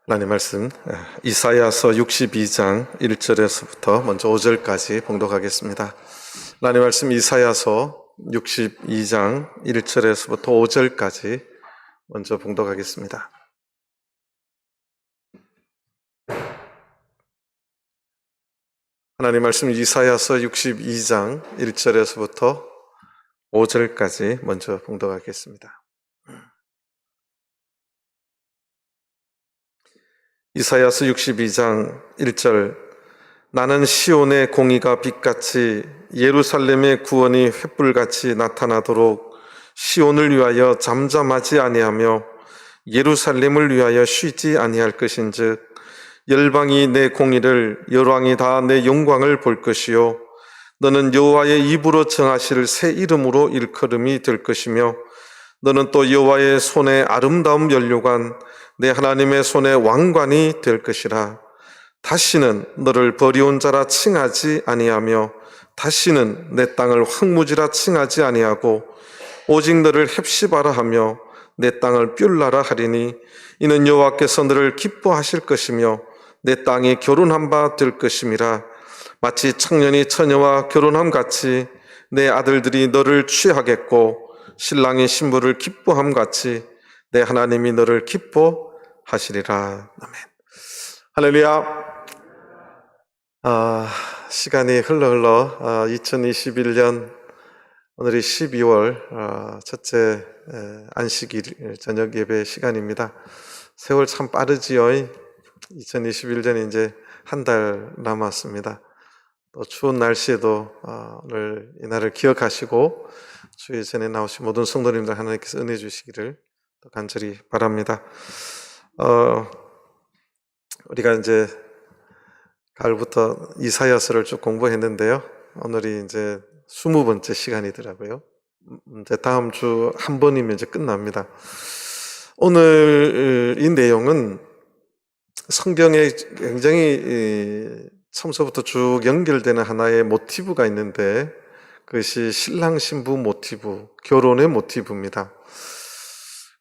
하나님 말씀 이사야서 62장 1절에서부터 먼저 5절까지 봉독하겠습니다. 하나님 말씀 이사야서 62장 1절에서부터 5절까지 먼저 봉독하겠습니다. 하나님 말씀 이사야서 62장 1절에서부터 5절까지 먼저 봉독하겠습니다. 이사야서 62장 1절 나는 시온의 공의가 빛같이 예루살렘의 구원이 횃불같이 나타나도록 시온을 위하여 잠잠하지 아니하며 예루살렘을 위하여 쉬지 아니할 것인즉 열방이 내 공의를 열왕이 다 내 영광을 볼 것이요 너는 여호와의 입으로 정하실 새 이름으로 일컬음이 될 것이며 너는 또 여호와의 손에 아름다운 면류관 내 하나님의 손에 왕관이 될 것이라. 다시는 너를 버리온 자라 칭하지 아니하며 다시는 내 땅을 황무지라 칭하지 아니하고 오직 너를 헵시바라 하며 내 땅을 뷸라라 하리니 이는 여호와께서 너를 기뻐하실 것이며 내 땅이 결혼한 바 될 것임이라. 마치 청년이 처녀와 결혼함 같이 내 아들들이 너를 취하겠고 신랑이 신부를 기뻐함 같이 내 하나님이 너를 기뻐하시리라. 아멘. 할렐루야. 시간이 흘러 2021년 오늘이 12월 첫째 안식일 저녁 예배 시간입니다. 세월 참 빠르지요. 2021년이 이제 한 달 남았습니다. 또 추운 날씨에도 오늘 이 날을 기억하시고 주의 전에 나오신 모든 성도님들 하나님께서 은혜 주시기를 또 간절히 바랍니다. 우리가 이제 가을부터 이사야서를 쭉 공부했는데요. 오늘이 이제 20번째 시간이더라고요. 이제 다음 주 한 번이면 이제 끝납니다. 오늘 이 내용은 성경에 굉장히 처음서부터 쭉 연결되는 하나의 모티브가 있는데 그것이 신랑 신부 모티브, 결혼의 모티브입니다.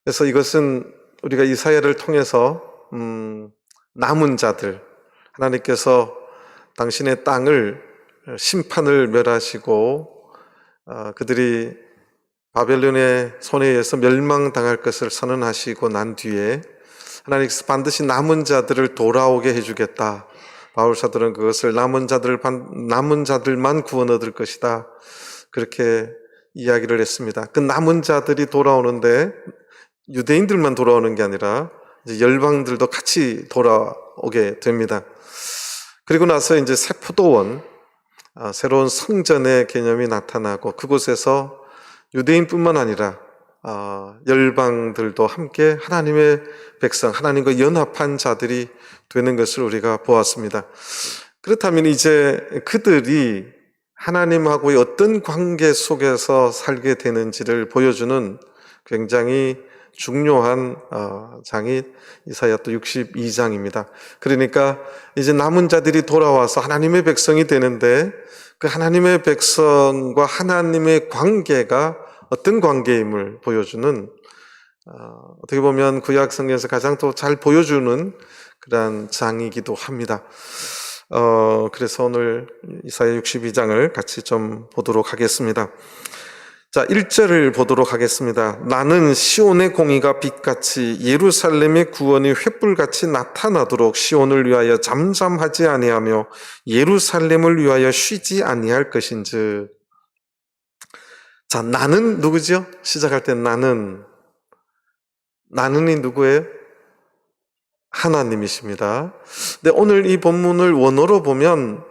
그래서 이것은 우리가 이사야를 통해서 남은 자들, 하나님께서 당신의 땅을 심판을 멸하시고 그들이 바벨론의 손에 의해서 멸망당할 것을 선언하시고 난 뒤에 하나님께서 반드시 남은 자들을 돌아오게 해주겠다. 바울사도는 그것을 남은 자들만 구원 얻을 것이다. 그렇게 이야기를 했습니다. 그 남은 자들이 돌아오는데 유대인들만 돌아오는 게 아니라 이제 열방들도 같이 돌아오게 됩니다. 그리고 나서 이제 새 포도원, 새로운 성전의 개념이 나타나고 그곳에서 유대인뿐만 아니라 열방들도 함께 하나님의 백성, 하나님과 연합한 자들이 되는 것을 우리가 보았습니다. 그렇다면 이제 그들이 하나님하고의 어떤 관계 속에서 살게 되는지를 보여주는 굉장히 중요한 장이 이사야 또 62장입니다. 그러니까 이제 남은 자들이 돌아와서 하나님의 백성이 되는데 그 하나님의 백성과 하나님의 관계가 어떤 관계임을 보여주는 어떻게 보면 구약 성경에서 가장 또 잘 보여주는 그러한 장이기도 합니다. 그래서 오늘 이사야 62장을 같이 좀 보도록 하겠습니다. 자, 1절을 보도록 하겠습니다. 나는 시온의 공의가 빛같이 예루살렘의 구원이 횃불같이 나타나도록 시온을 위하여 잠잠하지 아니하며 예루살렘을 위하여 쉬지 아니할 것인즉. 자, 나는 누구죠? 시작할 때 나는이 누구예요? 하나님이십니다. 근데 오늘 이 본문을 원어로 보면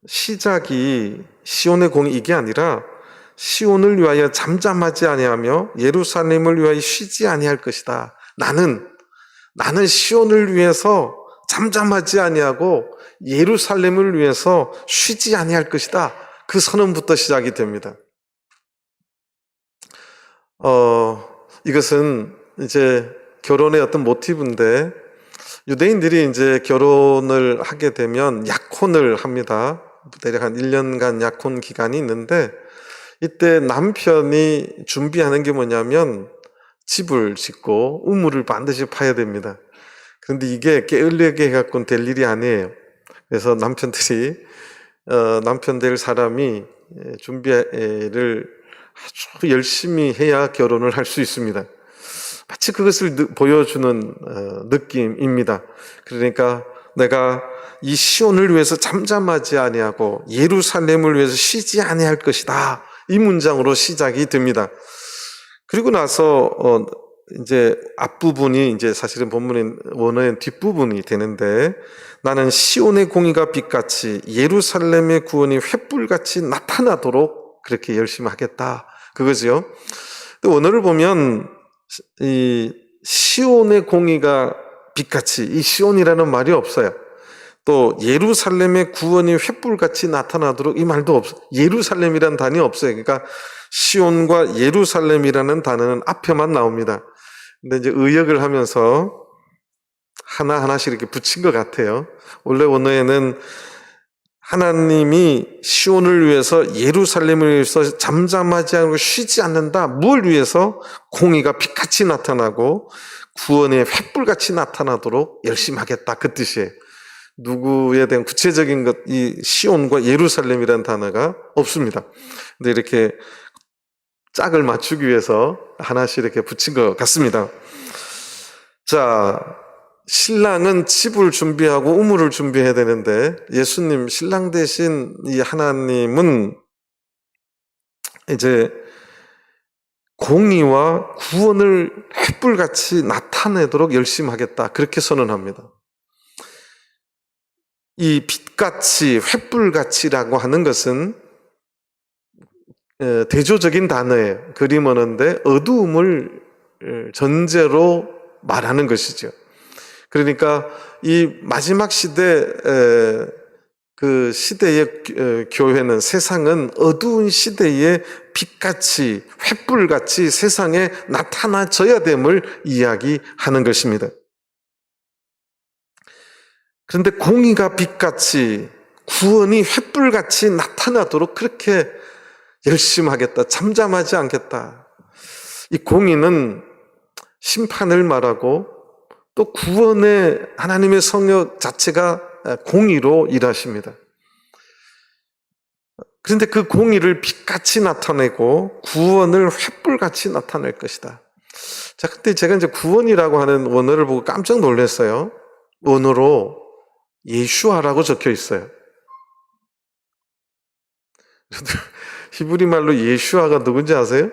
시작이 시온의 공의 이게 아니라 시온을 위하여 잠잠하지 아니하며 예루살렘을 위하여 쉬지 아니할 것이다. 나는 시온을 위해서 잠잠하지 아니하고 예루살렘을 위해서 쉬지 아니할 것이다. 그 선언부터 시작이 됩니다. 이것은 이제 결혼의 어떤 모티브인데 유대인들이 이제 결혼을 하게 되면 약혼을 합니다. 대략 한 1년간 약혼 기간이 있는데 이때 남편이 준비하는 게 뭐냐면 집을 짓고 우물을 반드시 파야 됩니다. 그런데 이게 게을리게 해갖고는 될 일이 아니에요. 그래서 남편 될 사람이 준비를 아주 열심히 해야 결혼을 할 수 있습니다. 마치 그것을 보여주는 느낌입니다. 그러니까 내가 이 시온을 위해서 잠잠하지 아니하고 예루살렘을 위해서 쉬지 아니할 것이다. 이 문장으로 시작이 됩니다. 그리고 나서 이제 앞부분이 이제 사실은 본문의 원어의 뒷부분이 되는데, 나는 시온의 공의가 빛같이 예루살렘의 구원이 횃불같이 나타나도록 그렇게 열심히 하겠다. 그거죠. 또 원어를 보면 이 시온의 공의가 빛같이, 이 시온이라는 말이 없어요. 또 예루살렘의 구원이 횃불같이 나타나도록 이 말도 없어요. 예루살렘이라는 단어가 없어요. 그러니까 시온과 예루살렘이라는 단어는 앞에만 나옵니다. 근데 이제 의역을 하면서 하나하나씩 이렇게 붙인 것 같아요. 원래 원어에는 하나님이 시온을 위해서, 예루살렘을 위해서 잠잠하지 않고 쉬지 않는다. 뭘 위해서? 공의가 빛같이 나타나고 구원의 횃불같이 나타나도록 열심히 하겠다. 그 뜻이에요. 누구에 대한 구체적인 것, 이 시온과 예루살렘이라는 단어가 없습니다. 근데 이렇게 짝을 맞추기 위해서 하나씩 이렇게 붙인 것 같습니다. 자, 신랑은 집을 준비하고 우물을 준비해야 되는데, 예수님, 신랑 대신 이 하나님은 이제 공의와 구원을 횃불같이 나타내도록 열심히 하겠다. 그렇게 선언합니다. 이 빛같이, 횃불같이라고 하는 것은 대조적인 단어예요. 그림 언어인데 어두움을 전제로 말하는 것이죠. 그러니까 이 마지막 시대, 그 시대의 교회는, 세상은 어두운 시대의 빛같이, 횃불같이 세상에 나타나져야 됨을 이야기하는 것입니다. 그런데 공의가 빛같이, 구원이 횃불같이 나타나도록 그렇게 열심히 하겠다. 잠잠하지 않겠다. 이 공의는 심판을 말하고 또 구원의 하나님의 성역 자체가 공의로 일하십니다. 그런데 그 공의를 빛같이 나타내고 구원을 횃불같이 나타낼 것이다. 자, 그때 제가 이제 구원이라고 하는 원어를 보고 깜짝 놀랐어요. 원어로 예슈아라고 적혀 있어요. 히브리 말로 예슈아가 누군지 아세요?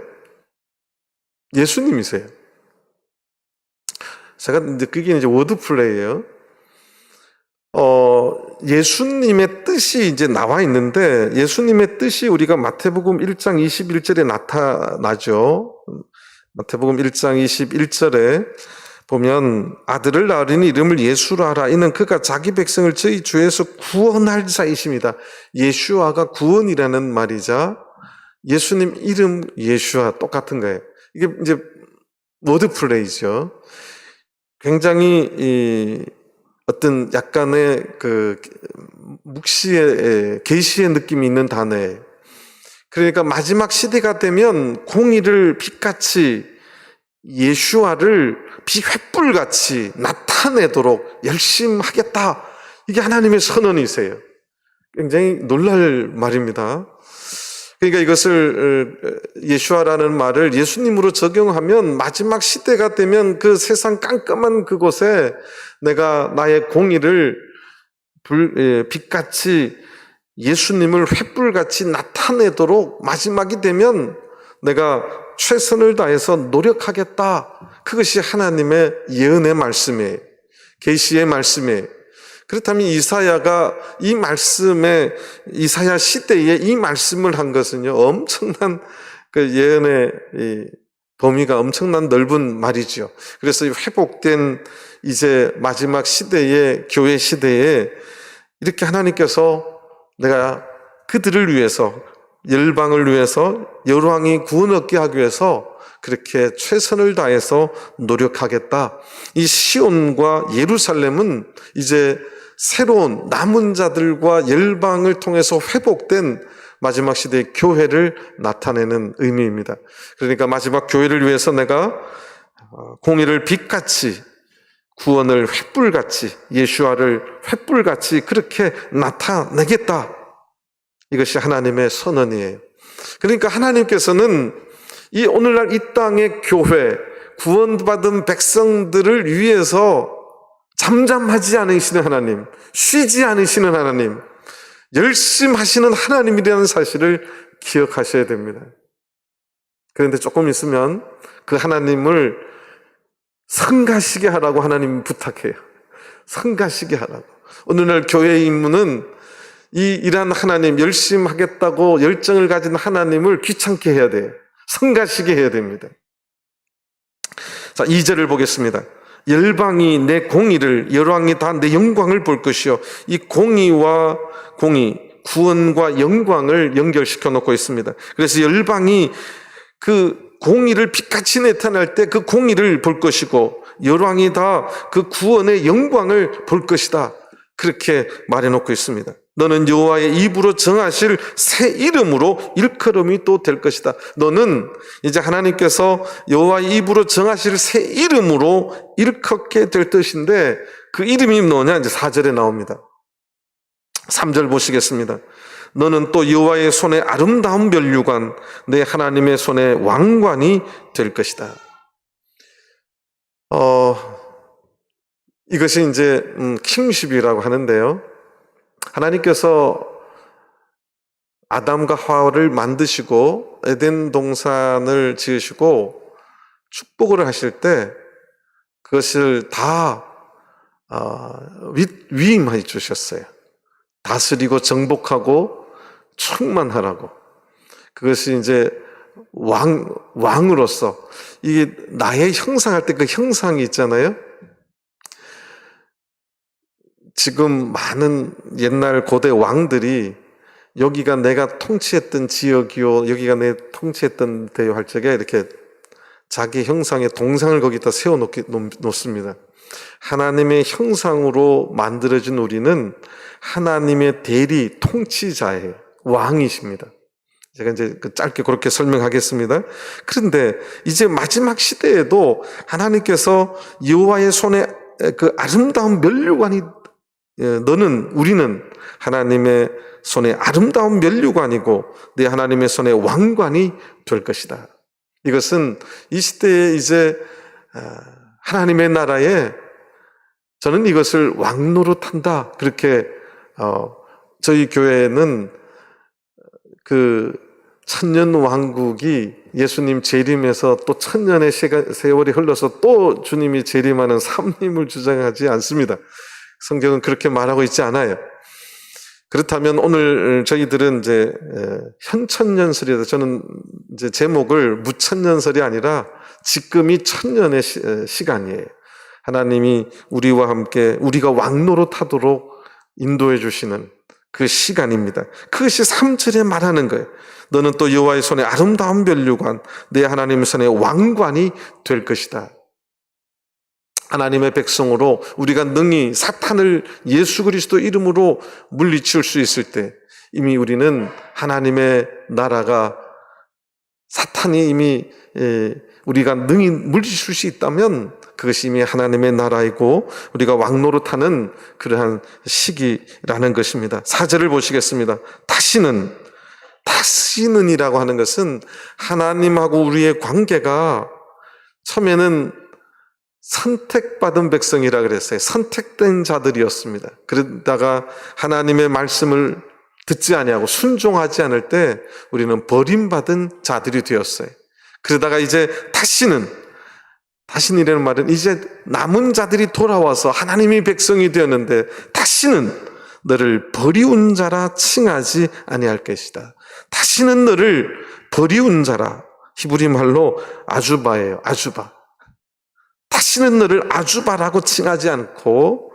예수님이세요. 제가 이제 그게 이제 워드플레이예요. 예수님의 뜻이 이제 나와 있는데, 예수님의 뜻이 우리가 마태복음 1장 21절에 나타나죠. 마태복음 1장 21절에 보면, 아들을 낳으리니 이름을 예수라 하라. 이는 그가 자기 백성을 저희 주에서 구원할 자이십니다. 예슈아가 구원이라는 말이자 예수님 이름 예슈아 똑같은 거예요. 이게 이제 워드플레이죠. 굉장히 어떤 약간의 그 묵시의, 계시의 느낌이 있는 단어예요. 그러니까 마지막 시대가 되면 공의를 빛같이, 예슈아를 횃불같이 나타내도록 열심히 하겠다. 이게 하나님의 선언이세요. 굉장히 놀랄 말입니다. 그러니까 이것을, 예슈아라는 말을 예수님으로 적용하면 마지막 시대가 되면 그 세상 깜깜한 그곳에 내가 나의 공의를 빛같이, 예수님을 횃불같이 나타내도록 마지막이 되면 내가 최선을 다해서 노력하겠다. 그것이 하나님의 예언의 말씀이에요. 계시의 말씀이에요. 그렇다면 이사야가 이 말씀에, 이사야 시대에 이 말씀을 한 것은요, 엄청난 그 예언의 범위가 엄청난 넓은 말이죠. 그래서 회복된 이제 마지막 시대의, 교회 시대에 이렇게 하나님께서 내가 그들을 위해서, 열방을 위해서, 열왕이 구원 얻게 하기 위해서 그렇게 최선을 다해서 노력하겠다. 이 시온과 예루살렘은 이제 새로운 남은 자들과 열방을 통해서 회복된 마지막 시대의 교회를 나타내는 의미입니다. 그러니까 마지막 교회를 위해서 내가 공의를 빛같이, 구원을 횃불같이, 예수아를 횃불같이 그렇게 나타내겠다. 이것이 하나님의 선언이에요. 그러니까 하나님께서는 이 오늘날 이 땅의 교회, 구원받은 백성들을 위해서 잠잠하지 않으시는 하나님, 쉬지 않으시는 하나님, 열심하시는 하나님이라는 사실을 기억하셔야 됩니다. 그런데 조금 있으면 그 하나님을 성가시게 하라고 하나님 부탁해요. 성가시게 하라고. 오늘날 교회의 임무는 이 일한 하나님, 열심히 하겠다고 열정을 가진 하나님을 귀찮게 해야 돼요. 성가시게 해야 됩니다. 자, 2절을 보겠습니다. 열방이 내 공의를, 열왕이 다 내 영광을 볼 것이요. 이 공의와 구원과 영광을 연결시켜 놓고 있습니다. 그래서 열방이 그 공의를 빛같이 나타날 때 그 공의를 볼 것이고, 열왕이 다 그 구원의 영광을 볼 것이다. 그렇게 말해놓고 있습니다. 너는 여호와의 입으로 정하실 새 이름으로 일컬음이 또 될 것이다. 너는 이제 하나님께서 여호와의 입으로 정하실 새 이름으로 일컫게 될 뜻인데, 그 이름이 뭐냐? 이제 4절에 나옵니다. 3절 보시겠습니다. 너는 또 여호와의 손에 아름다운 면류관, 내 하나님의 손에 왕관이 될 것이다. 이것이 이제 킹십이라고 하는데요. 하나님께서 아담과 하와를 만드시고 에덴 동산을 지으시고 축복을 하실 때 그것을 다 위임해 주셨어요. 다스리고 정복하고 충만하라고. 그것이 이제 왕으로서, 이게 나의 형상할 때 그 형상이 있잖아요. 지금 많은 옛날 고대 왕들이 여기가 내가 통치했던 지역이요, 여기가 내 통치했던 데요 할 적에 이렇게 자기 형상의 동상을 거기다 세워놓습니다. 하나님의 형상으로 만들어진 우리는 하나님의 대리 통치자예요. 왕이십니다. 제가 이제 짧게 그렇게 설명하겠습니다. 그런데 이제 마지막 시대에도 하나님께서 여호와의 손에 그 아름다운 면류관이, 우리는 하나님의 손에 아름다운 면류관이고 내 하나님의 손에 왕관이 될 것이다. 이것은 이 시대에 이제 하나님의 나라에 저는 이것을 왕노릇한다. 그렇게 저희 교회는 그 천년 왕국이 예수님 재림에서 또 천년의 세월이 흘러서 또 주님이 재림하는 삼림을 주장하지 않습니다. 성경은 그렇게 말하고 있지 않아요. 그렇다면 오늘 저희들은 이제 현천년설이다. 저는 이제 제목을 무천년설이 아니라 지금이 천년의 시간이에요. 하나님이 우리와 함께 우리가 왕노릇하도록 인도해 주시는 그 시간입니다. 그것이 3절에 말하는 거예요. 너는 또 여호와의 손에 아름다운 면류관, 내 하나님의 손에 왕관이 될 것이다. 하나님의 백성으로 우리가 능히 사탄을 예수 그리스도 이름으로 물리칠 수 있을 때 이미 우리는 하나님의 나라가, 사탄이 이미 우리가 능히 물리칠 수 있다면 그것이 이미 하나님의 나라이고 우리가 왕노릇하는 그러한 시기라는 것입니다. 4절을 보시겠습니다. 다시는이라고 하는 것은 하나님하고 우리의 관계가 처음에는 선택받은 백성이라 그랬어요. 선택된 자들이었습니다. 그러다가 하나님의 말씀을 듣지 아니하고 순종하지 않을 때 우리는 버림받은 자들이 되었어요. 그러다가 이제 다시는이라는 말은 이제 남은 자들이 돌아와서 하나님이 백성이 되었는데 다시는 너를 버리운 자라 칭하지 아니할 것이다. 다시는 너를 버리운 자라, 히브리 말로 아주바예요. 아주바. 다시는 너를 아주바라고 칭하지 않고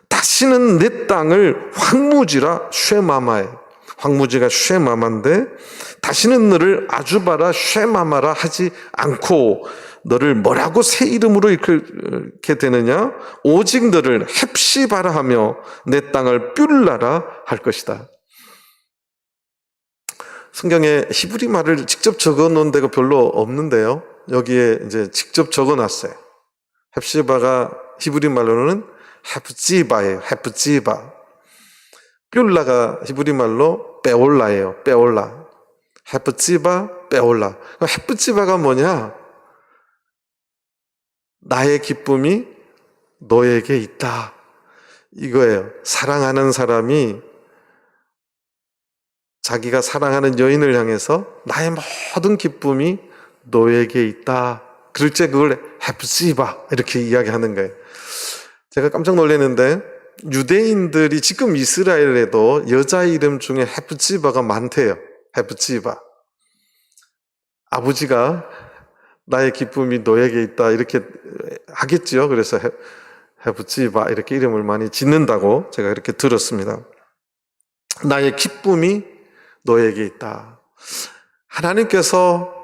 다시는 내 땅을 황무지라 쉐마마예요. 황무지가 쉐마마인데 다시는 너를 아주바라 쉐마마라 하지 않고 너를 뭐라고 새 이름으로 이렇게 되느냐? 오직 너를 헵시바라 하며 내 땅을 뷸라라 할 것이다. 성경에 히브리 말을 직접 적어 놓은 데가 별로 없는데요. 여기에 이제 직접 적어 놨어요. 헵시바가 히브리 말로는 헤프지바예요. 헤프지바. 뷸라가 히브리 말로 베올라예요. 베올라. 헤프지바, 베올라. 헤프지바가 뭐냐? 나의 기쁨이 너에게 있다. 이거예요. 사랑하는 사람이 자기가 사랑하는 여인을 향해서 나의 모든 기쁨이 너에게 있다. 그럴 때 그걸 헤프지바 이렇게 이야기하는 거예요. 제가 깜짝 놀랐는데 유대인들이 지금 이스라엘에도 여자 이름 중에 헤프지바가 많대요. 헤프지바. 아버지가 나의 기쁨이 너에게 있다 이렇게 하겠죠. 그래서 헤프지바 이렇게 이름을 많이 짓는다고 제가 이렇게 들었습니다. 나의 기쁨이 너에게 있다. 하나님께서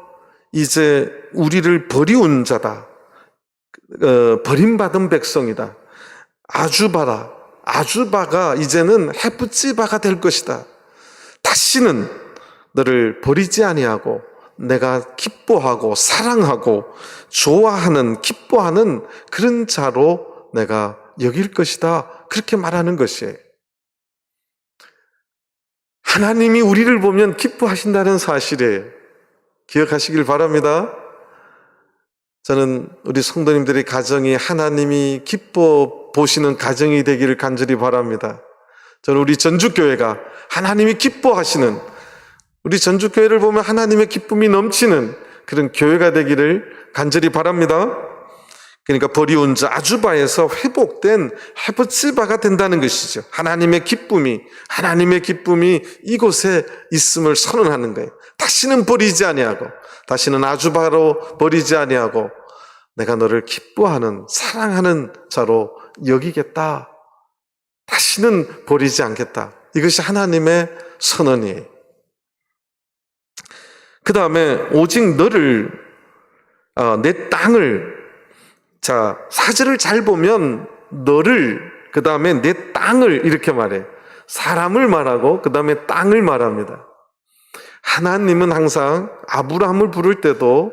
이제 우리를 버리운 자다. 버림받은 백성이다. 아주바가 이제는 헤프지바가 될 것이다. 다시는 너를 버리지 아니하고 내가 기뻐하고 사랑하고 좋아하는 기뻐하는 그런 자로 내가 여길 것이다. 그렇게 말하는 것이에요. 하나님이 우리를 보면 기뻐하신다는 사실이에요. 기억하시길 바랍니다. 저는 우리 성도님들의 가정이 하나님이 기뻐 보시는 가정이 되기를 간절히 바랍니다. 저는 우리 전주교회가 하나님이 기뻐하시는, 우리 전주교회를 보면 하나님의 기쁨이 넘치는 그런 교회가 되기를 간절히 바랍니다. 그러니까 버리운 자 아주바에서 회복된 헤프지바가 된다는 것이죠. 하나님의 기쁨이 이곳에 있음을 선언하는 거예요. 다시는 버리지 아니하고, 다시는 아주바로 버리지 아니하고 내가 너를 기뻐하는 사랑하는 자로 여기겠다. 다시는 버리지 않겠다. 이것이 하나님의 선언이에요. 그 다음에 오직 너를, 내 땅을, 자, 사절을 잘 보면 너를, 그 다음에 내 땅을 이렇게 말해요. 사람을 말하고 그 다음에 땅을 말합니다. 하나님은 항상 아브라함을 부를 때도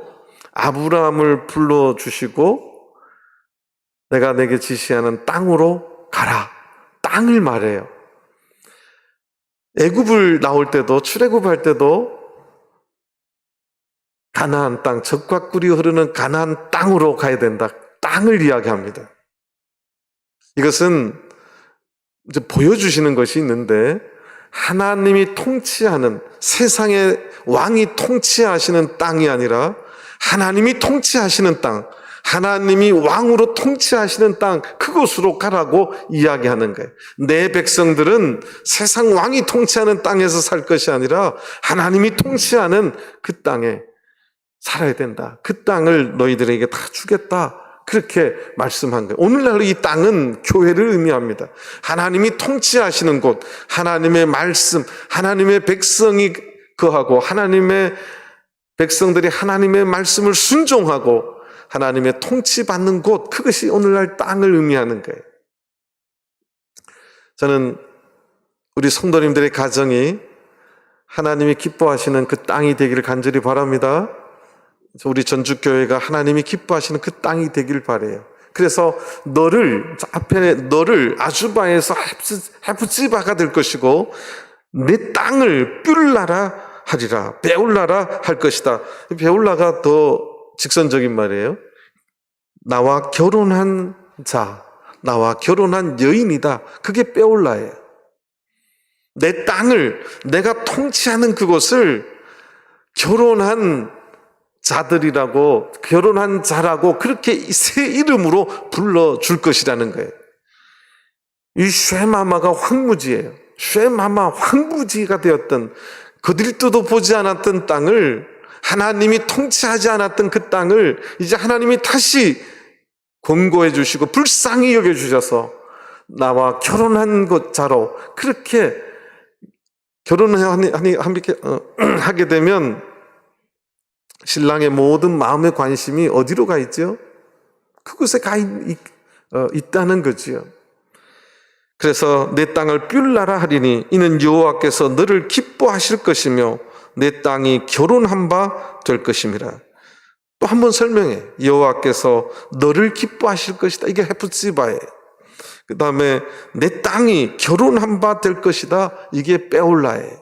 아브라함을 불러주시고 내가 내게 지시하는 땅으로 가라. 땅을 말해요. 애굽을 나올 때도 출애굽할 때도 가나안 땅, 젖과 꿀이 흐르는 가나안 땅으로 가야 된다. 땅을 이야기합니다. 이것은 이제 보여주시는 것이 있는데 하나님이 통치하는 세상의 왕이 통치하시는 땅이 아니라 하나님이 통치하시는 땅, 하나님이 왕으로 통치하시는 땅, 그곳으로 가라고 이야기하는 거예요. 내 백성들은 세상 왕이 통치하는 땅에서 살 것이 아니라 하나님이 통치하는 그 땅에 살아야 된다. 그 땅을 너희들에게 다 주겠다. 그렇게 말씀한 거예요. 오늘날 이 땅은 교회를 의미합니다. 하나님이 통치하시는 곳, 하나님의 말씀, 하나님의 백성이 거하고 하나님의 백성들이 하나님의 말씀을 순종하고 하나님의 통치받는 곳, 그것이 오늘날 땅을 의미하는 거예요. 저는 우리 성도님들의 가정이 하나님이 기뻐하시는 그 땅이 되기를 간절히 바랍니다. 우리 전주교회가 하나님이 기뻐하시는 그 땅이 되길 바라요. 그래서 너를, 앞에 너를 아주바에서 헤프지바가 될 것이고 내 땅을 뷸라라 하리라, 베올라라 할 것이다. 베올라가 더 직선적인 말이에요. 나와 결혼한 자, 나와 결혼한 여인이다. 그게 베올라예요. 내 땅을, 내가 통치하는 그곳을 결혼한 자들이라고, 결혼한 자라고 그렇게 새 이름으로 불러줄 것이라는 거예요. 이 쉐마마가 황무지예요. 쉐마마, 황무지가 되었던, 그들도 보지 않았던 땅을, 하나님이 통치하지 않았던 그 땅을 이제 하나님이 다시 권고해 주시고 불쌍히 여겨주셔서 나와 결혼한 것 자로 그렇게 결혼을 하게 되면 신랑의 모든 마음의 관심이 어디로 가 있죠? 그곳에 있다는 거지요. 그래서 내 땅을 뷸라라 하리니 이는 여호와께서 너를 기뻐하실 것이며 내 땅이 결혼한 바 될 것임이라. 또 한 번 설명해. 여호와께서 너를 기뻐하실 것이다. 이게 헤프지바예요. 그 다음에 내 땅이 결혼한 바 될 것이다. 이게 베올라예요.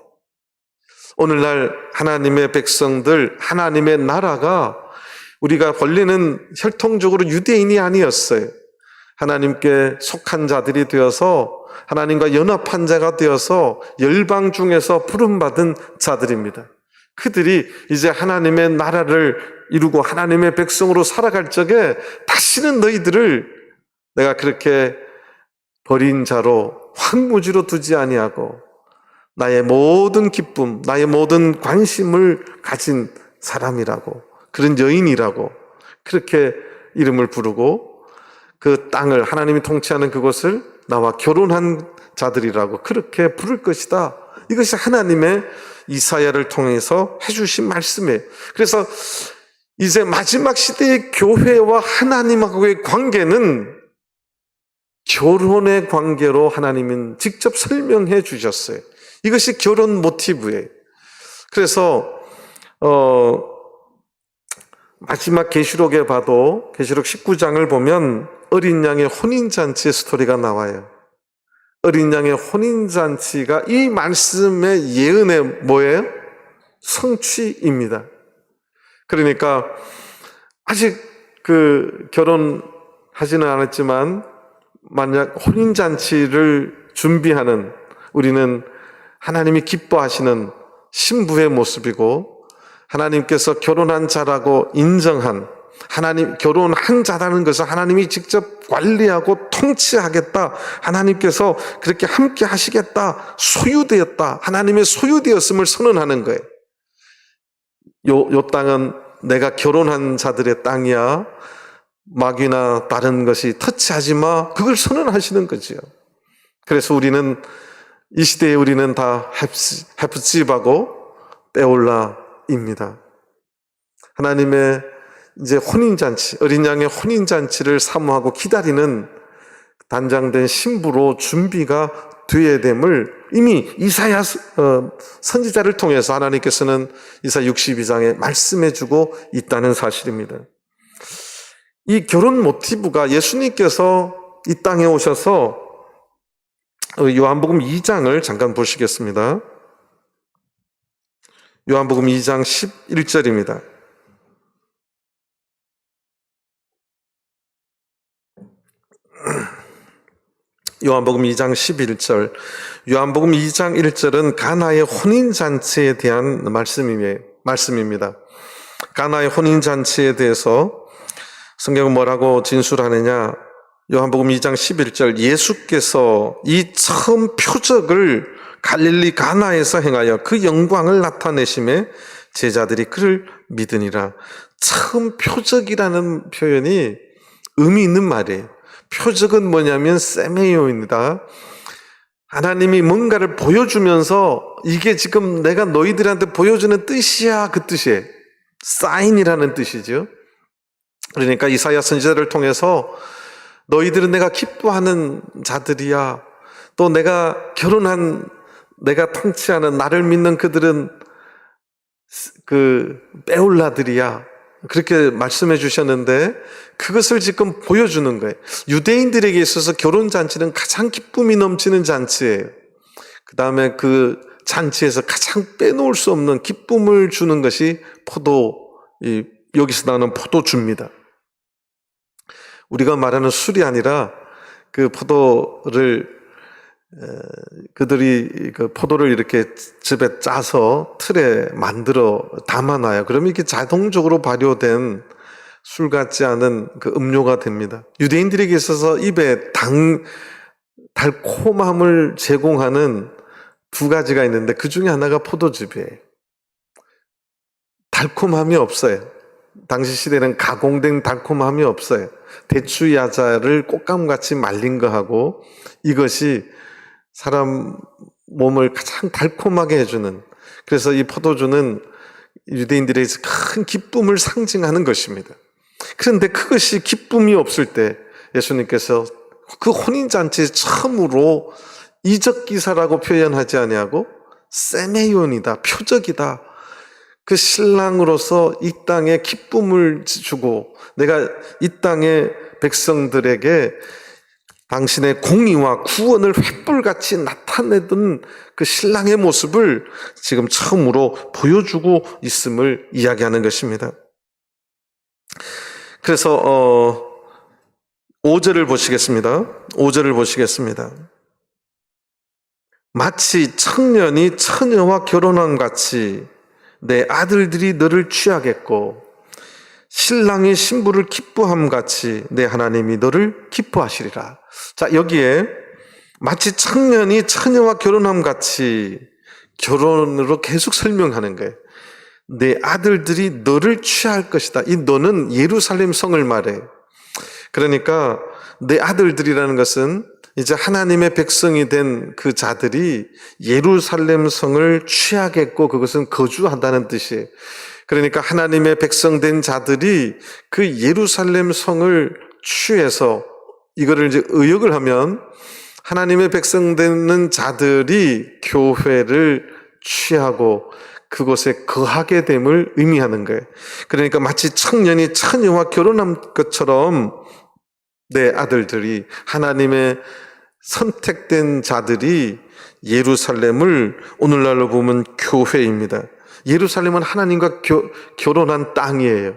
오늘날 하나님의 백성들, 하나님의 나라가 우리가 권리는 혈통적으로 유대인이 아니었어요. 하나님께 속한 자들이 되어서 하나님과 연합한 자가 되어서 열방 중에서 부름받은 자들입니다. 그들이 이제 하나님의 나라를 이루고 하나님의 백성으로 살아갈 적에 다시는 너희들을 내가 그렇게 버린 자로 황무지로 두지 아니하고 나의 모든 기쁨, 나의 모든 관심을 가진 사람이라고, 그런 여인이라고 그렇게 이름을 부르고 그 땅을, 하나님이 통치하는 그곳을 나와 결혼한 자들이라고 그렇게 부를 것이다. 이것이 하나님의 이사야를 통해서 해주신 말씀이에요. 그래서 이제 마지막 시대의 교회와 하나님하고의 관계는 결혼의 관계로 하나님은 직접 설명해 주셨어요. 이것이 결혼 모티브예요. 그래서 마지막 계시록에 봐도 계시록 19장을 보면 어린 양의 혼인잔치의 스토리가 나와요. 어린 양의 혼인잔치가 이 말씀의 예언의 뭐예요? 성취입니다. 그러니까 아직 결혼하지는 않았지만 만약 혼인잔치를 준비하는, 우리는 하나님이 기뻐하시는 신부의 모습이고 하나님께서 결혼한 자라고 인정한, 하나님 결혼한 자라는 것을 하나님이 직접 관리하고 통치하겠다, 하나님께서 그렇게 함께 하시겠다, 소유되었다, 하나님의 소유되었음을 선언하는 거예요. 요 땅은 내가 결혼한 자들의 땅이야, 마귀나 다른 것이 터치하지 마, 그걸 선언하시는 거지요. 그래서 우리는 이 시대에 우리는 다 헤프집하고 베올라입니다. 하나님의 이제 혼인잔치, 어린 양의 혼인잔치를 사모하고 기다리는 단장된 신부로 준비가 되어야 됨을 이미 이사야 선지자를 통해서 하나님께서는 이사야 62장에 말씀해주고 있다는 사실입니다. 이 결혼 모티브가 예수님께서 이 땅에 오셔서 요한복음 2장을 잠깐 보시겠습니다. 요한복음 2장 11절입니다. 요한복음 2장 11절. 요한복음 2장 1절은 가나의 혼인잔치에 대한 말씀입니다. 가나의 혼인잔치에 대해서 성경은 뭐라고 진술하느냐? 요한복음 2장 11절, 예수께서 이 처음 표적을 갈릴리 가나에서 행하여 그 영광을 나타내심에 제자들이 그를 믿으니라. 처음 표적이라는 표현이 의미 있는 말이에요. 표적은 뭐냐면 세메요입니다. 하나님이 뭔가를 보여주면서 이게 지금 내가 너희들한테 보여주는 뜻이야, 그 뜻이에요. 사인이라는 뜻이죠. 그러니까 이사야 선지자를 통해서 너희들은 내가 기뻐하는 자들이야, 또 내가 결혼한, 내가 통치하는, 나를 믿는 그들은 베올라들이야, 그렇게 말씀해 주셨는데 그것을 지금 보여주는 거예요. 유대인들에게 있어서 결혼잔치는 가장 기쁨이 넘치는 잔치예요. 그 다음에 그 잔치에서 가장 빼놓을 수 없는 기쁨을 주는 것이 여기서 나오는 포도주입니다. 우리가 말하는 술이 아니라 그 그들이 그 포도를 이렇게 즙에 짜서 틀에 만들어 담아놔요. 그러면 이게 자동적으로 발효된 술 같지 않은 그 음료가 됩니다. 유대인들에게 있어서 입에 달콤함을 제공하는 두 가지가 있는데 그 중에 하나가 포도즙이에요. 달콤함이 없어요. 당시 시대는 가공된 달콤함이 없어요. 대추 야자를 꽃감같이 말린 거하고 이것이 사람 몸을 가장 달콤하게 해주는, 그래서 이 포도주는 유대인들에게서 큰 기쁨을 상징하는 것입니다. 그런데 그것이 기쁨이 없을 때 예수님께서 그 혼인잔치에 처음으로 이적기사라고 표현하지 아니하고 세메ион이다, 표적이다, 그 신랑으로서 이 땅에 기쁨을 주고 내가 이 땅의 백성들에게 당신의 공의와 구원을 횃불같이 나타내던 그 신랑의 모습을 지금 처음으로 보여주고 있음을 이야기하는 것입니다. 그래서 5절을 보시겠습니다. 5절을 보시겠습니다. 마치 청년이 처녀와 결혼함 같이 내 아들들이 너를 취하겠고 신랑이 신부를 기뻐함 같이 내 하나님이 너를 기뻐하시리라. 자, 여기에 마치 청년이 처녀와 결혼함 같이 결혼으로 계속 설명하는 거예요. 내 아들들이 너를 취할 것이다. 이 너는 예루살렘 성을 말해. 그러니까 내 아들들이라는 것은 이제 하나님의 백성이 된 그 자들이 예루살렘 성을 취하겠고 그것은 거주한다는 뜻이에요. 그러니까 하나님의 백성된 자들이 그 예루살렘 성을 취해서 이거를 이제 의역을 하면 하나님의 백성되는 자들이 교회를 취하고 그곳에 거하게 됨을 의미하는 거예요. 그러니까 마치 청년이 처녀와 결혼한 것처럼 내 아들들이 하나님의 선택된 자들이 예루살렘을 오늘날로 보면 교회입니다. 예루살렘은 하나님과 결혼한 땅이에요.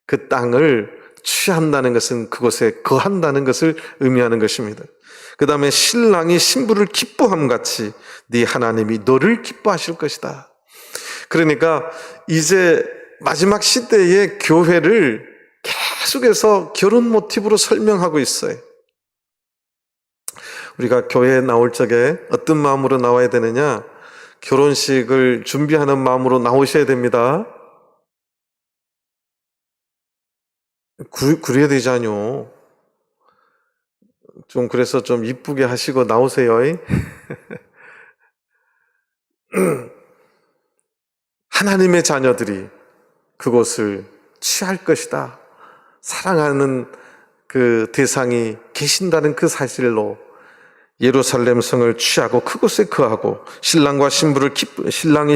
그 땅을 취한다는 것은 그곳에 거한다는 것을 의미하는 것입니다. 그 다음에 신랑이 신부를 기뻐함 같이 네 하나님이 너를 기뻐하실 것이다. 그러니까 이제 마지막 시대의 교회를 계속해서 결혼 모티브로 설명하고 있어요. 우리가 교회에 나올 적에 어떤 마음으로 나와야 되느냐? 결혼식을 준비하는 마음으로 나오셔야 됩니다. 그래야 되잖요. 좀 그래서 좀 이쁘게 하시고 나오세요. 하나님의 자녀들이 그곳을 취할 것이다. 사랑하는 그 대상이 계신다는 그 사실로 예루살렘 성을 취하고 그곳에 거하고 신랑이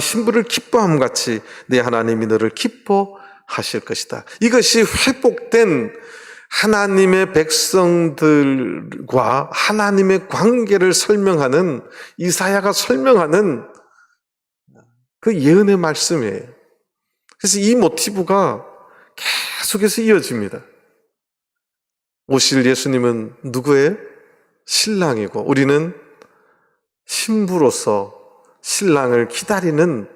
신부를 기뻐함 같이 내 하나님이 너를 기뻐하실 것이다. 이것이 회복된 하나님의 백성들과 하나님의 관계를 설명하는 이사야가 설명하는 그 예언의 말씀이에요. 그래서 이 모티브가 계속해서 이어집니다. 오실 예수님은 누구예요? 신랑이고 우리는 신부로서 신랑을 기다리는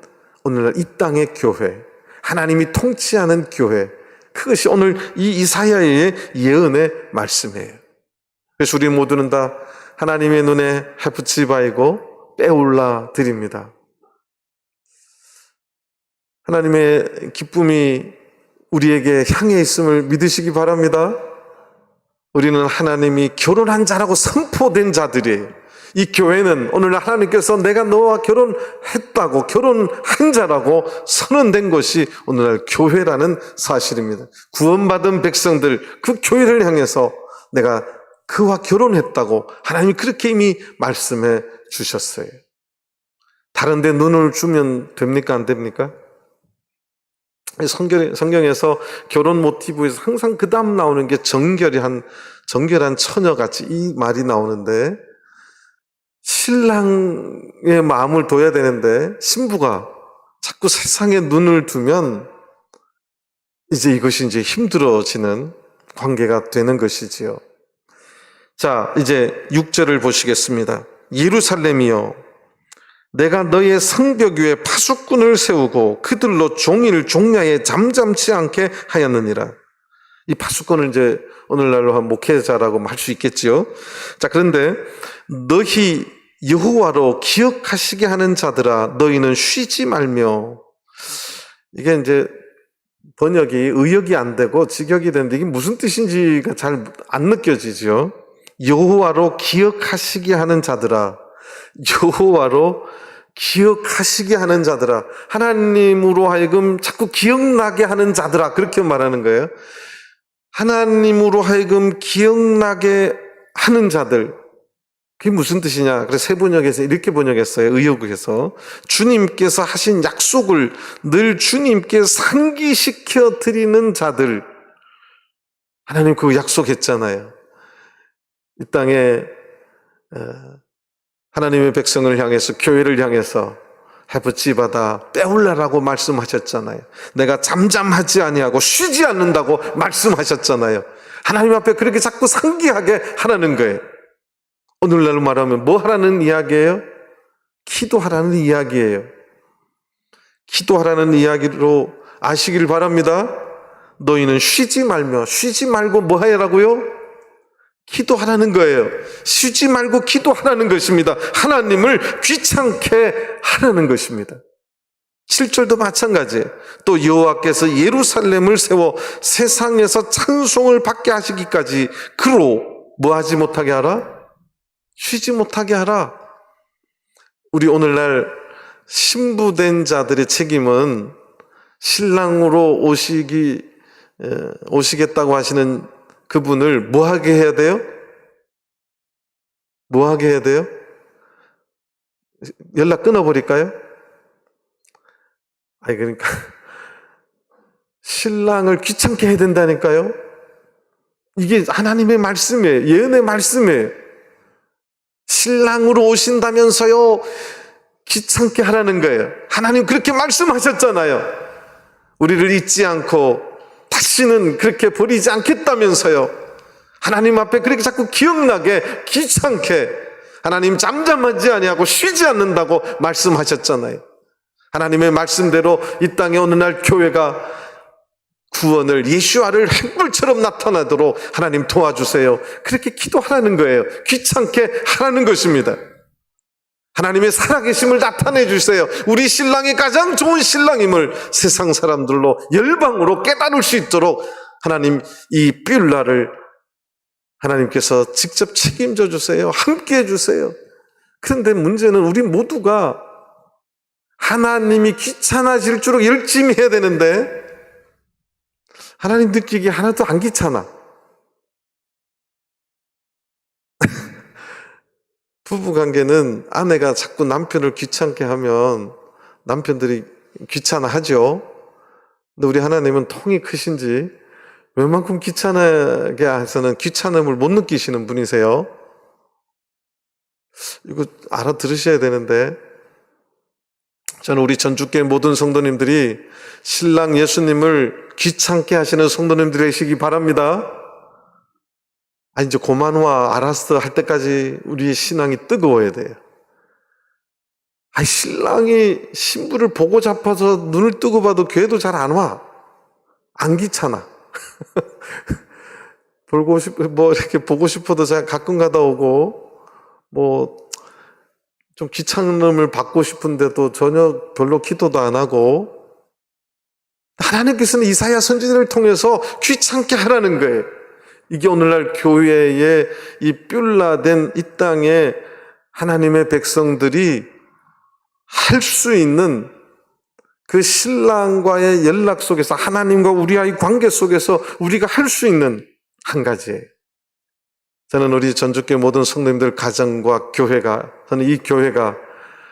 오늘날 이 땅의 교회, 하나님이 통치하는 교회, 그것이 오늘 이 이사야의 예언의 말씀이에요. 그래서 우리 모두는 다 하나님의 눈에 해프치바이고 빼올라 드립니다. 하나님의 기쁨이 우리에게 향해 있음을 믿으시기 바랍니다. 우리는 하나님이 결혼한 자라고 선포된 자들이에요. 이 교회는 오늘 하나님께서 내가 너와 결혼했다고 결혼한 자라고 선언된 것이 오늘날 교회라는 사실입니다. 구원받은 백성들 그 교회를 향해서 내가 그와 결혼했다고 하나님이 그렇게 이미 말씀해 주셨어요. 다른 데 눈을 주면 됩니까? 안 됩니까? 성경에서 결혼 모티브에서 항상 그 다음 나오는 게 정결한 처녀같이 이 말이 나오는데 신랑의 마음을 둬야 되는데 신부가 자꾸 세상에 눈을 두면 이제 이것이 이제 힘들어지는 관계가 되는 것이지요. 자, 이제 6절을 보시겠습니다. 예루살렘이여 내가 너의 성벽 위에 파수꾼을 세우고 그들로 종일 종야에 잠잠치 않게 하였느니라. 이 파수꾼을 이제 오늘날로 한 목회자라고 할 수 있겠지요. 자, 그런데 너희 여호와로 기억하시게 하는 자들아 너희는 쉬지 말며, 이게 이제 번역이 의역이 안 되고 직역이 되는데 이게 무슨 뜻인지가 잘 안 느껴지죠. 여호와로 기억하시게 하는 자들아, 여호와로 기억하시게 하는 자들아, 하나님으로 하여금 자꾸 기억나게 하는 자들아, 그렇게 말하는 거예요. 하나님으로 하여금 기억나게 하는 자들, 그게 무슨 뜻이냐? 그래서 새 번역에서 이렇게 번역했어요. 의역에서 주님께서 하신 약속을 늘 주님께 상기시켜 드리는 자들, 하나님 그 약속했잖아요. 이 땅에 하나님의 백성을 향해서, 교회를 향해서 해부찌바다 빼올라라고 말씀하셨잖아요. 내가 잠잠하지 아니하고 쉬지 않는다고 말씀하셨잖아요. 하나님 앞에 그렇게 자꾸 상기하게 하라는 거예요. 오늘날 말하면 뭐 하라는 이야기예요? 기도하라는 이야기예요. 기도하라는 이야기로 아시길 바랍니다. 너희는 쉬지 말고 뭐 하라고요? 기도하라는 거예요. 쉬지 말고 기도하라는 것입니다. 하나님을 귀찮게 하라는 것입니다. 7절도 마찬가지예요. 또 여호와께서 예루살렘을 세워 세상에서 찬송을 받게 하시기까지 그로 뭐 하지 못하게 하라? 쉬지 못하게 하라. 우리 오늘날 신부된 자들의 책임은 신랑으로 오시겠다고 하시는 그분을 뭐 하게 해야 돼요? 뭐 하게 해야 돼요? 연락 끊어버릴까요? 아니, 그러니까 신랑을 귀찮게 해야 된다니까요. 이게 하나님의 말씀이에요. 예언의 말씀이에요. 신랑으로 오신다면서요 귀찮게 하라는 거예요. 하나님 그렇게 말씀하셨잖아요. 우리를 잊지 않고 다시는 그렇게 버리지 않겠다면서요. 하나님 앞에 그렇게 자꾸 기억나게 귀찮게, 하나님 잠잠하지 아니하고 쉬지 않는다고 말씀하셨잖아요. 하나님의 말씀대로 이 땅에 어느 날 교회가 구원을, 예수와를 횃불처럼 나타나도록 하나님 도와주세요. 그렇게 기도하라는 거예요. 귀찮게 하라는 것입니다. 하나님의 살아계심을 나타내 주세요. 우리 신랑이 가장 좋은 신랑임을 세상 사람들로 열방으로 깨달을 수 있도록 하나님 이 뷸라를 하나님께서 직접 책임져 주세요. 함께 해 주세요. 그런데 문제는 우리 모두가 하나님이 귀찮아질수록 열심히 해야 되는데 하나님 느끼기 하나도 안 귀찮아. 부부관계는 아내가 자꾸 남편을 귀찮게 하면 남편들이 귀찮아하죠. 근데 우리 하나님은 통이 크신지 웬만큼 귀찮게 해서는 귀찮음을 못 느끼시는 분이세요. 이거 알아들으셔야 되는데, 저는 우리 전주교회 모든 성도님들이 신랑 예수님을 귀찮게 하시는 성도님들이 되시기 바랍니다. 이제 고만와 알았어 할 때까지 우리의 신앙이 뜨거워야 돼요. 신랑이 신부를 보고 잡아서 눈을 뜨고 봐도 교회도 잘 안 와. 안 귀찮아. 이렇게 보고 싶어도 잘 가끔 가다 오고, 좀 귀찮음을 받고 싶은데도 전혀 별로 기도도 안 하고, 하나님께서는 이사야 선지자를 통해서 귀찮게 하라는 거예요. 이게 오늘날 교회의 이 뷸라된 이 땅에 하나님의 백성들이 할 수 있는 그 신랑과의 연락 속에서, 하나님과 우리와의 관계 속에서 우리가 할 수 있는 한 가지예요. 저는 우리 전주교회 모든 성도님들 가정과 교회가, 저는 이 교회가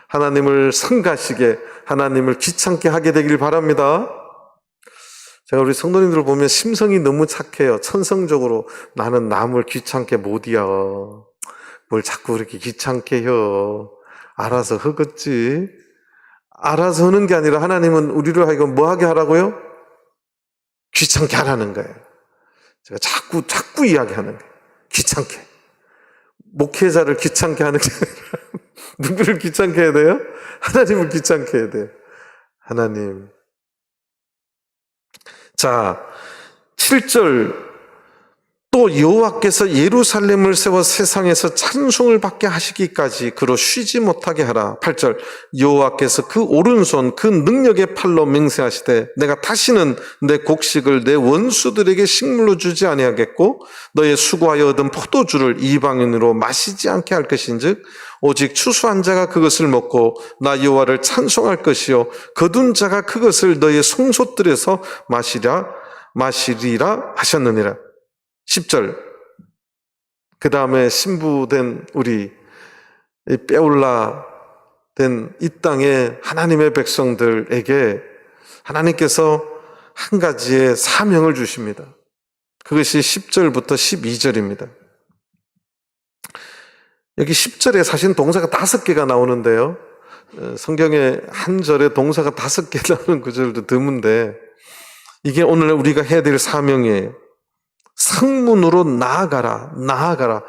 하나님을 성가시게, 하나님을 귀찮게 하게 되길 바랍니다. 제가 우리 성도님들을 보면 심성이 너무 착해요. 천성적으로 나는 남을 귀찮게 못이여. 뭘 자꾸 그렇게 귀찮게 해요. 알아서 하겠지. 알아서 하는 게 아니라 하나님은 우리를 하여금 뭐 하게 하라고요? 귀찮게 하라는 거예요. 제가 자꾸 이야기하는 거예요. 귀찮게. 목회자를 귀찮게 하는 게 아니라 누구를 귀찮게 해야 돼요? 하나님을 귀찮게 해야 돼요. 하나님. 자, 7절. 또 여호와께서 예루살렘을 세워 세상에서 찬송을 받게 하시기까지 그로 쉬지 못하게 하라. 8절. 여호와께서 그 오른손 그 능력의 팔로 맹세하시되 내가 다시는 내 곡식을 내 원수들에게 식물로 주지 아니하겠고 너의 수고하여 얻은 포도주를 이방인으로 마시지 않게 할 것인즉 오직 추수한 자가 그것을 먹고 나 여호와를 찬송할 것이요 거둔 자가 그것을 너의 송곳들에서 마시리라 하셨느니라. 10절. 그 다음에 신부된 우리 이 빼올라 된 이 땅의 하나님의 백성들에게 하나님께서 한 가지의 사명을 주십니다. 그것이 10절부터 12절입니다. 여기 10절에 사실 동사가 5개가 나오는데요. 성경에 한 절에 동사가 5개 나오는 구절도 드문데 이게 오늘 우리가 해야 될 사명이에요. 성문으로 나아가라, 나아가라.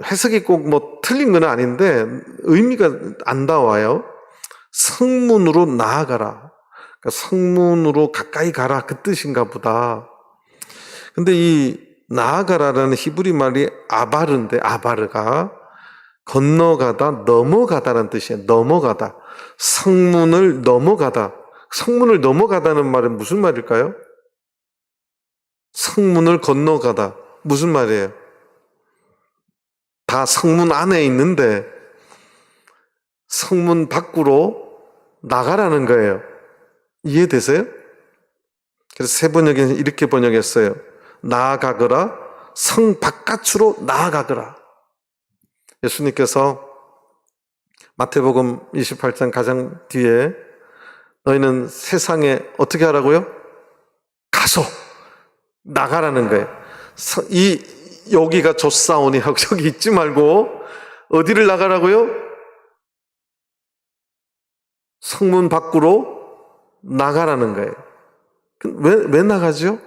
해석이 꼭 뭐 틀린 건 아닌데 의미가 안 나와요. 성문으로 나아가라. 그러니까 성문으로 가까이 가라 그 뜻인가 보다. 근데 이 나아가라라는 히브리 말이 아바르인데 아바르가 건너가다, 넘어가다라는 뜻이에요. 넘어가다. 성문을 넘어가다. 성문을 넘어가다는 말은 무슨 말일까요? 성문을 건너가다. 무슨 말이에요? 다 성문 안에 있는데 성문 밖으로 나가라는 거예요. 이해되세요? 그래서 새 번역에는 이렇게 번역했어요. 나아가거라, 성 바깥으로 나아가거라. 예수님께서 마태복음 28장 가장 뒤에 너희는 세상에 어떻게 하라고요? 가서 나가라는 거예요. 여기가 좁사오니 하고 저기 있지 말고 어디를 나가라고요? 성문 밖으로 나가라는 거예요. 왜 나가죠?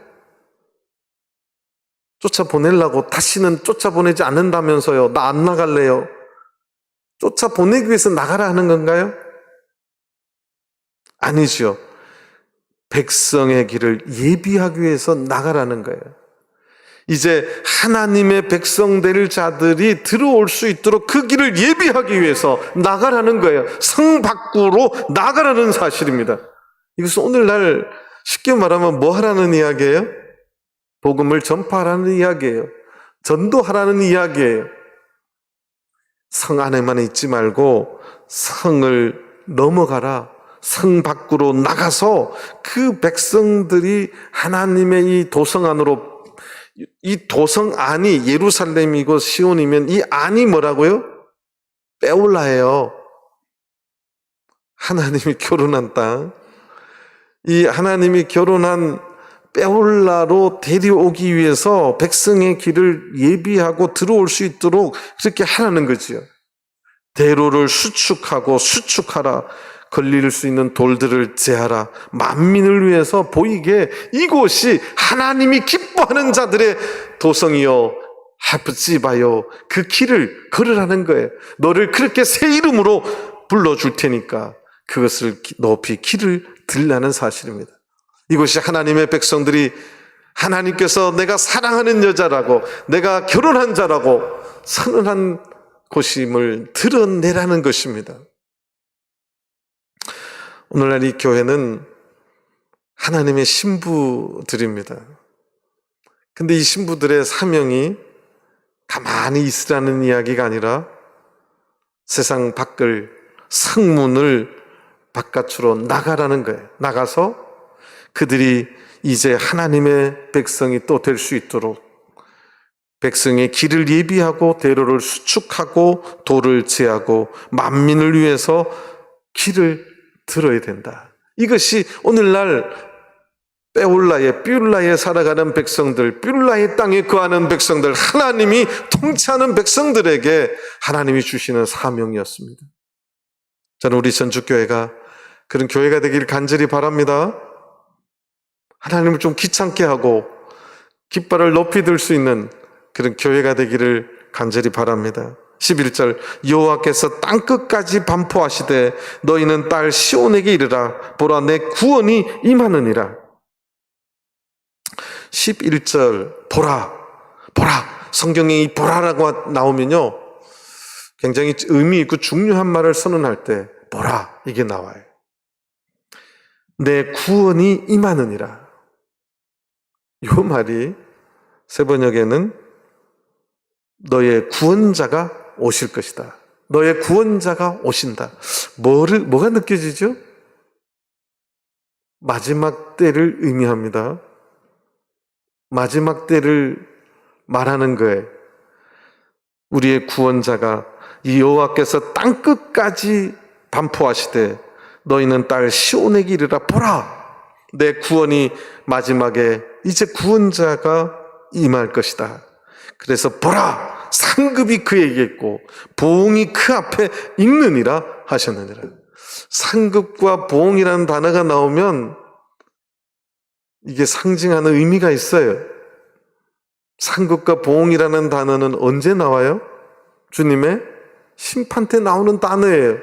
쫓아보내려고 다시는 쫓아보내지 않는다면서요. 나 안 나갈래요. 쫓아보내기 위해서 나가라 하는 건가요? 아니죠. 백성의 길을 예비하기 위해서 나가라는 거예요. 이제 하나님의 백성 될 자들이 들어올 수 있도록 그 길을 예비하기 위해서 나가라는 거예요. 성 밖으로 나가라는 사실입니다. 이것은 오늘날 쉽게 말하면 뭐 하라는 이야기예요? 복음을 전파하라는 이야기예요. 전도하라는 이야기예요. 성 안에만 있지 말고 성을 넘어가라. 성 밖으로 나가서 그 백성들이 하나님의 이 도성 안으로, 이 도성 안이 예루살렘이고 시온이면 이 안이 뭐라고요? 빼올라예요. 하나님이 결혼한 땅. 이 하나님이 결혼한 빼올라로 데려오기 위해서 백성의 길을 예비하고 들어올 수 있도록 그렇게 하라는 거지요. 대로를 수축하라. 걸릴 수 있는 돌들을 제하라. 만민을 위해서 보이게 이곳이 하나님이 기뻐하는 자들의 도성이요 하프지바요, 그 길을 걸으라는 거예요. 너를 그렇게 새 이름으로 불러줄 테니까 그것을 높이 길을 들라는 사실입니다. 이곳이 하나님의 백성들이 하나님께서 내가 사랑하는 여자라고, 내가 결혼한 자라고 선언한 곳임을 드러내라는 것입니다. 오늘날 이 교회는 하나님의 신부들입니다. 근데 이 신부들의 사명이 가만히 있으라는 이야기가 아니라 세상 밖을, 성문을 바깥으로 나가라는 거예요. 나가서 그들이 이제 하나님의 백성이 또 될 수 있도록 백성의 길을 예비하고 대로를 수축하고 돌을 제하고 만민을 위해서 길을 들어야 된다. 이것이 오늘날 삐울라에 살아가는 백성들, 삐울라의 땅에 거하는 백성들, 하나님이 통치하는 백성들에게 하나님이 주시는 사명이었습니다. 저는 우리 전주교회가 그런 교회가 되길 간절히 바랍니다. 하나님을 좀 귀찮게 하고 깃발을 높이 들 수 있는 그런 교회가 되기를 간절히 바랍니다. 11절, 여호와께서 땅끝까지 반포하시되 너희는 딸 시온에게 이르라. 보라, 내 구원이 임하느니라. 11절, 보라. 성경에 이 보라라고 나오면요, 굉장히 의미 있고 중요한 말을 선언할 때 보라, 이게 나와요. 내 구원이 임하느니라. 이 말이 새 번역에는 너의 구원자가 오실 것이다. 너의 구원자가 오신다. 뭐가 느껴지죠? 마지막 때를 의미합니다. 마지막 때를 말하는 거예요. 우리의 구원자가 이 여호와께서 땅 끝까지 반포하시되 너희는 딸 시온에게 이르라. 보라, 내 구원이 마지막에 이제 구원자가 임할 것이다. 그래서 보라, 상급이 그에게 있고 보응이 그 앞에 있느니라 하셨느니라. 상급과 보응이라는 단어가 나오면 이게 상징하는 의미가 있어요. 상급과 보응이라는 단어는 언제 나와요? 주님의 심판 때 나오는 단어예요.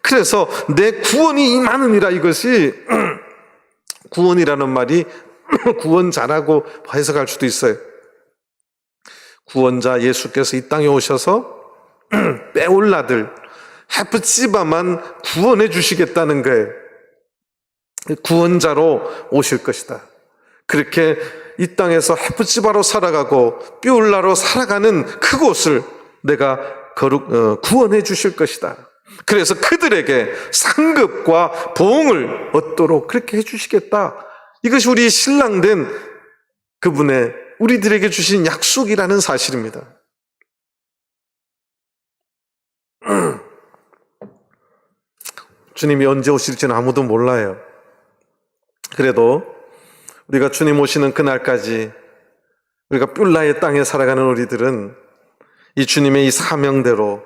그래서 내 구원이 임하느니라, 이것이 구원이라는 말이 구원자라고 해석할 수도 있어요. 구원자 예수께서 이 땅에 오셔서 빼올라들 헤프지바만 구원해 주시겠다는 거예요. 구원자로 오실 것이다. 그렇게 이 땅에서 헤프지바로 살아가고 삐올라로 살아가는 그곳을 내가 구원해 주실 것이다. 그래서 그들에게 상급과 보응을 얻도록 그렇게 해주시겠다. 이것이 우리 신랑된 그분의 우리들에게 주신 약속이라는 사실입니다. 주님이 언제 오실지는 아무도 몰라요. 그래도 우리가 주님 오시는 그날까지 우리가 뷸라의 땅에 살아가는 우리들은 이 주님의 이 사명대로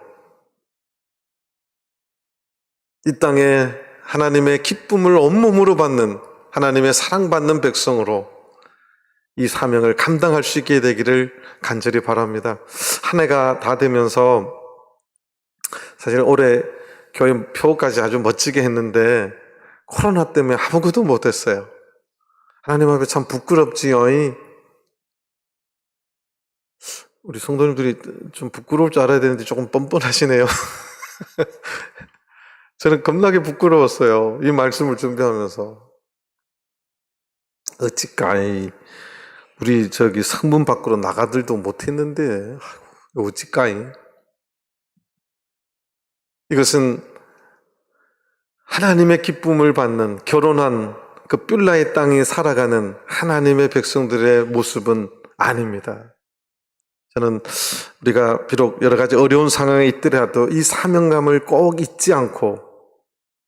이 땅에 하나님의 기쁨을 온몸으로 받는, 하나님의 사랑받는 백성으로 이 사명을 감당할 수 있게 되기를 간절히 바랍니다. 한 해가 다 되면서 사실 올해 교회 표까지 아주 멋지게 했는데 코로나 때문에 아무것도 못했어요. 하나님 앞에 참 부끄럽지요. 우리 성도님들이 좀 부끄러울 줄 알아야 되는데 조금 뻔뻔하시네요. 저는 겁나게 부끄러웠어요. 이 말씀을 준비하면서. 어찌까이 우리 저기 성문 밖으로 나가들도 못했는데 어찌까이. 이것은 하나님의 기쁨을 받는, 결혼한 그 뷸라의 땅에 살아가는 하나님의 백성들의 모습은 아닙니다. 저는 우리가 비록 여러 가지 어려운 상황에 있더라도 이 사명감을 꼭 잊지 않고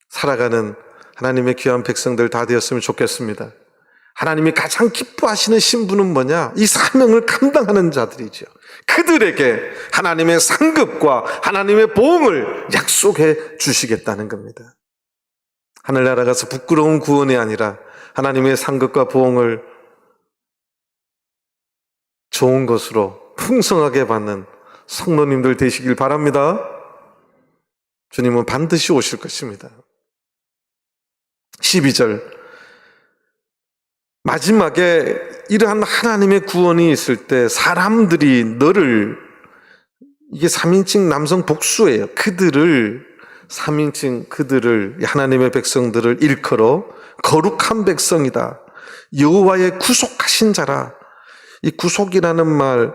살아가는 하나님의 귀한 백성들 다 되었으면 좋겠습니다. 하나님이 가장 기뻐하시는 신분은 뭐냐? 이 사명을 감당하는 자들이죠. 그들에게 하나님의 상급과 하나님의 보응을 약속해 주시겠다는 겁니다. 하늘나라 가서 부끄러운 구원이 아니라 하나님의 상급과 보응을 좋은 것으로 풍성하게 받는 성도님들 되시길 바랍니다. 주님은 반드시 오실 것입니다. 12절, 마지막에 이러한 하나님의 구원이 있을 때 사람들이 너를, 이게 3인칭 남성 복수예요. 그들을, 3인칭 그들을, 하나님의 백성들을 일컬어 거룩한 백성이다, 여호와의 구속하신 자라. 이 구속이라는 말,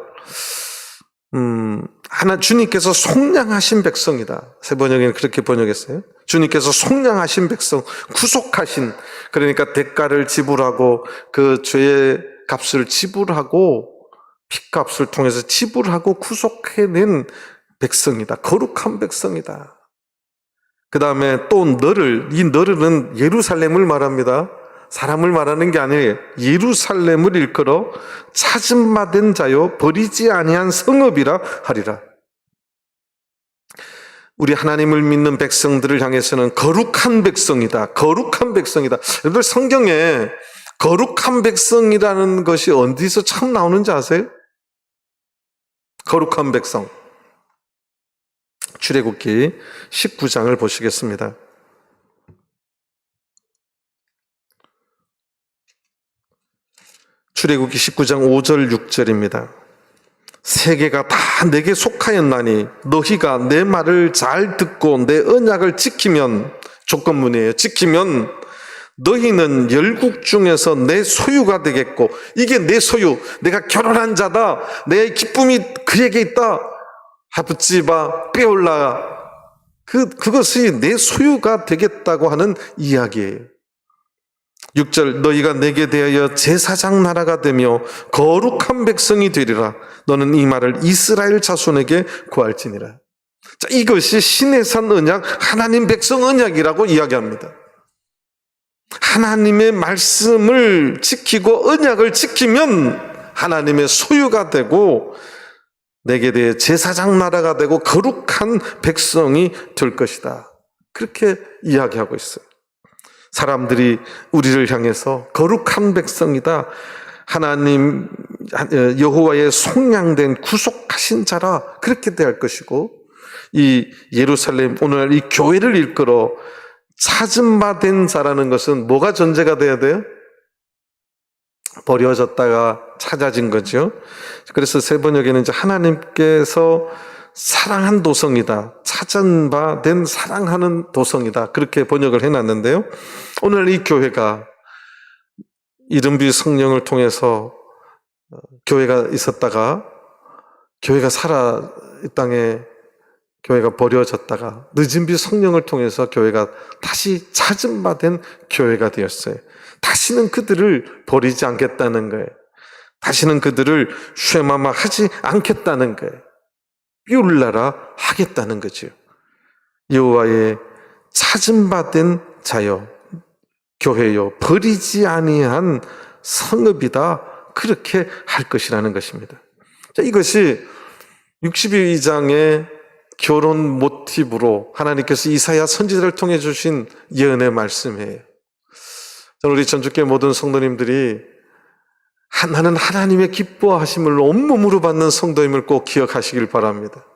주님께서 속량하신 백성이다. 새 번역에는 그렇게 번역했어요. 주님께서 속량하신 백성, 구속하신, 그러니까 대가를 지불하고 그 죄의 값을 지불하고 핏값을 통해서 지불하고 구속해낸 백성이다. 거룩한 백성이다. 그 다음에 또 너를, 이 너를은 예루살렘을 말합니다. 사람을 말하는 게 아니에요. 예루살렘을 일컬어 찾음받은 자요 버리지 아니한 성읍이라 하리라. 우리 하나님을 믿는 백성들을 향해서는 거룩한 백성이다, 거룩한 백성이다. 여러분들 성경에 거룩한 백성이라는 것이 어디서 처음 나오는지 아세요? 거룩한 백성. 출애굽기 19장을 보시겠습니다. 출애굽기 19장 5절 6절입니다. 세계가 다 내게 속하였나니 너희가 내 말을 잘 듣고 내 언약을 지키면, 조건문이에요. 지키면 너희는 열국 중에서 내 소유가 되겠고, 이게 내 소유, 내가 결혼한 자다, 내 기쁨이 그에게 있다, 하프지바 삐올라, 그것이 내 소유가 되겠다고 하는 이야기예요. 6절 너희가 내게 대하여 제사장 나라가 되며 거룩한 백성이 되리라. 너는 이 말을 이스라엘 자손에게 고할지니라. 자, 이것이 신의 산 언약, 하나님 백성 언약이라고 이야기합니다. 하나님의 말씀을 지키고 언약을 지키면 하나님의 소유가 되고 내게 대해 제사장 나라가 되고 거룩한 백성이 될 것이다. 그렇게 이야기하고 있어요. 사람들이 우리를 향해서 거룩한 백성이다. 하나님 여호와의 속량된 구속하신 자라 그렇게 대할 것이고 이 예루살렘 오늘날 이 교회를 이끌어 찾은 바 된 자라는 것은 뭐가 전제가 돼야 돼요? 버려졌다가 찾아진 거죠. 그래서 세 번역에는 이제 하나님께서 사랑한 도성이다. 찾은 바 된 사랑하는 도성이다. 그렇게 번역을 해놨는데요. 오늘 이 교회가 이른비 성령을 통해서 교회가 있었다가 교회가 살아 이 땅에 교회가 버려졌다가 늦은비 성령을 통해서 교회가 다시 찾은 바 된 교회가 되었어요. 다시는 그들을 버리지 않겠다는 거예요. 다시는 그들을 쉐마마 하지 않겠다는 거예요. 삐울라라 하겠다는 거죠. 여호와의 찾은 바 된 자여 교회여 버리지 아니한 성읍이다. 그렇게 할 것이라는 것입니다. 자, 이것이 62장의 결혼 모티브로 하나님께서 이사야 선지자를 통해 주신 예언의 말씀이에요. 저는 우리 전주교회 모든 성도님들이 나는 하나님의 기뻐하심을 온몸으로 받는 성도임을 꼭 기억하시길 바랍니다.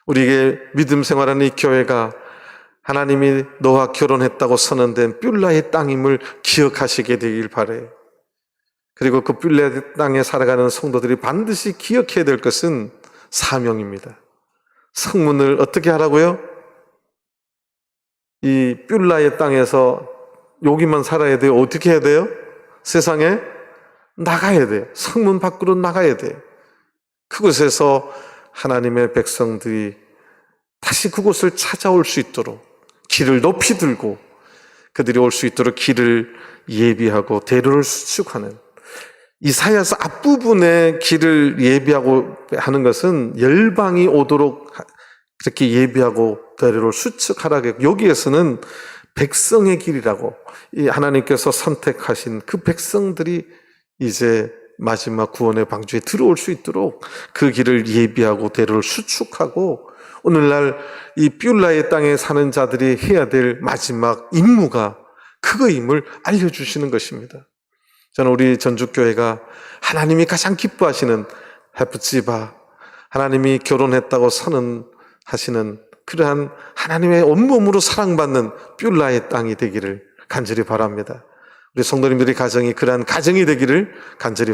우리에게 믿음 생활하는 이 교회가 하나님이 너와 결혼했다고 선언된 뷸라의 땅임을 기억하시게 되길 바라요. 그리고 그 뷸라의 땅에 살아가는 성도들이 반드시 기억해야 될 것은 사명입니다. 성문을 어떻게 하라고요? 이 뷸라의 땅에서 여기만 살아야 돼요? 어떻게 해야 돼요? 세상에 나가야 돼요. 성문 밖으로 나가야 돼요. 그곳에서 하나님의 백성들이 다시 그곳을 찾아올 수 있도록 길을 높이 들고 그들이 올 수 있도록 길을 예비하고 대로를 수축하는 이사야서 앞부분에 길을 예비하고 하는 것은 열방이 오도록 그렇게 예비하고 대로를 수축하라. 여기에서는 백성의 길이라고 이 하나님께서 선택하신 그 백성들이 이제 마지막 구원의 방주에 들어올 수 있도록 그 길을 예비하고 대로를 수축하고 오늘날 이 뷸라의 땅에 사는 자들이 해야 될 마지막 임무가 그거임을 알려주시는 것입니다. 저는 우리 전주교회가 하나님이 가장 기뻐하시는 헤프지바 하나님이 결혼했다고 선언하시는 그러한 하나님의 온몸으로 사랑받는 뷸라의 땅이 되기를 간절히 바랍니다. 우리 성도님들의 가정이 그러한 가정이 되기를 간절히 바랍니다.